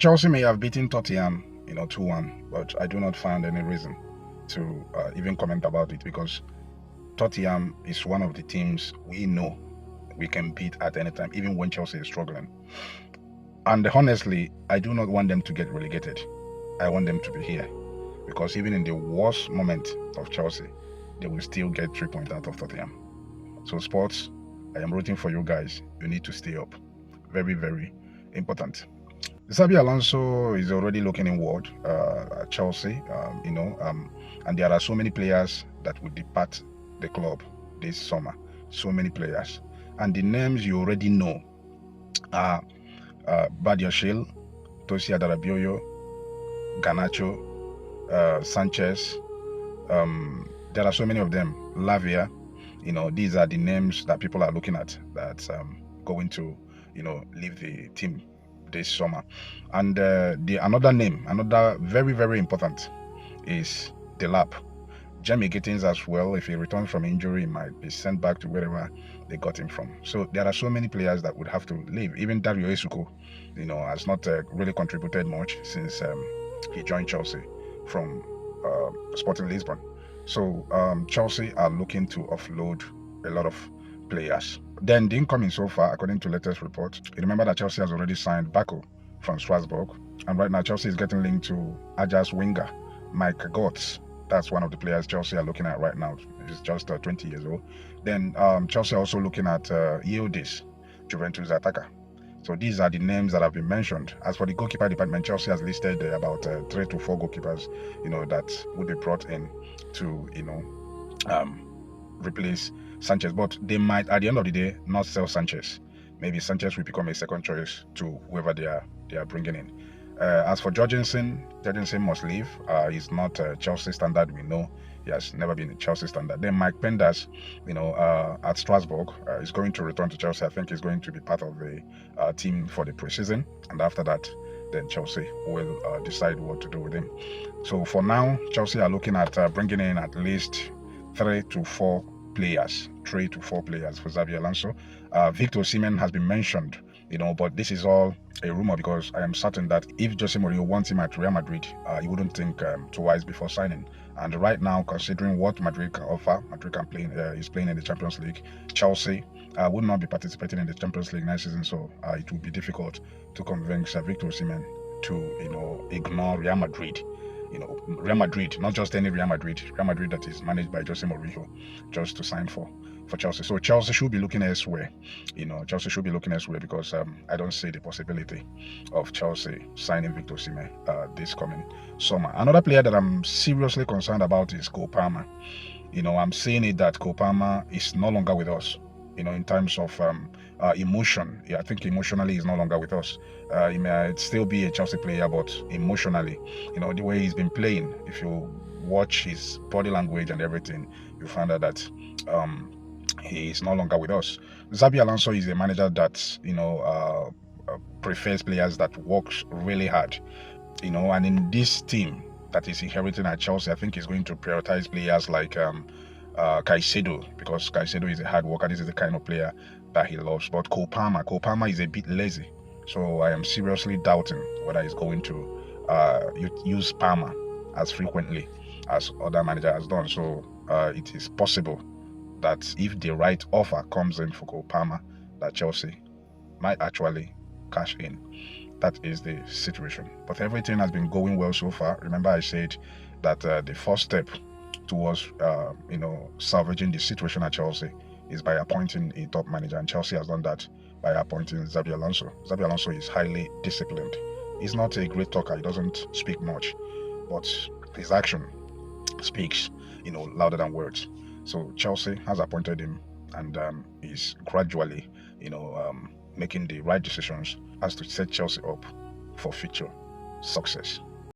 Chelsea may have beaten Tottenham, 2-1, but I do not find any reason to even comment about it, because Tottenham is one of the teams we know we can beat at any time, even when Chelsea is struggling. And honestly, I do not want them to get relegated. I want them to be here, because even in the worst moment of Chelsea, they will still get 3 points out of Tottenham. So sports, I am rooting for you guys. You need to stay up. Very, very important. Xabi Alonso is already looking inward at Chelsea, and there are so many players that will depart the club this summer. So many players. And the names you already know are Badiashile, Tosia Darabioyo, Garnacho, Sanchez. There are so many of them. Lavia. These are the names that people are looking at that's going to, leave the team this summer. And another name, another very, very important, is Delap. Jamie Gittins as well. If he returns from injury, he might be sent back to wherever they got him from. So there are so many players that would have to leave. Even Dario Esuko, has not really contributed much since he joined Chelsea from Sporting Lisbon. So Chelsea are looking to offload a lot of players. Then the incoming so far, according to latest reports, remember that Chelsea has already signed Bako from Strasbourg, and right now Chelsea is getting linked to Ajax winger Mika. That's one of the players Chelsea are looking at right now. He's just 20 years old. Then Chelsea are also looking at Yildiz, Juventus attacker. So these are the names that have been mentioned. As for the goalkeeper department, Chelsea has listed about 3 to 4 goalkeepers, that would be brought in to, replace Sanchez. But they might, at the end of the day, not sell Sanchez. Maybe Sanchez will become a second choice to whoever they are bringing in. As for Jorgensen must leave. He's not Chelsea standard. We know he has never been a Chelsea standard. Then Mike Penders, at Strasbourg, is going to return to Chelsea. I think he's going to be part of the team for the preseason, and after that, then Chelsea will decide what to do with him. So for now, Chelsea are looking at bringing in at least 3 to 4 players for Xabi Alonso. Victor Osimhen has been mentioned, but this is all a rumor, because I am certain that if Jose Mourinho wants him at Real Madrid, he wouldn't think twice before signing. And right now, considering what Madrid can offer, Madrid is playing in the Champions League. Chelsea would not be participating in the Champions League next season, so it will be difficult to convince Victor Osimhen to, ignore Real Madrid. Real Madrid, not just any Real Madrid that is managed by Jose Mourinho, just to sign for Chelsea. So Chelsea should be looking elsewhere. Because I don't see the possibility of Chelsea signing Victor Osimhen this coming summer. Another player that I'm seriously concerned about is Cole Palmer. I'm seeing it that Cole Palmer is no longer with us. In terms of emotion, I think emotionally he's no longer with us. He might still be a Chelsea player, but emotionally, the way he's been playing, if you watch his body language and everything, you find out that he is no longer with us. Xabi Alonso is a manager that prefers players that works really hard, and in this team that is inheriting at Chelsea, I think he's going to prioritize players like Caicedo, because Caicedo is a hard worker. This is the kind of player that he loves. But Cole Palmer is a bit lazy, so I am seriously doubting whether he's going to use Palmer as frequently as other manager has done. So it is possible that if the right offer comes in for Cole Palmer, that Chelsea might actually cash in. That is the situation. But everything has been going well so far. Remember, I said that the first step towards salvaging the situation at Chelsea is by appointing a top manager, and Chelsea has done that by appointing Xabi Alonso. Xabi Alonso is highly disciplined. He's not a great talker. He doesn't speak much, but his action speaks, louder than words. So Chelsea has appointed him, and is gradually, making the right decisions as to set Chelsea up for future success.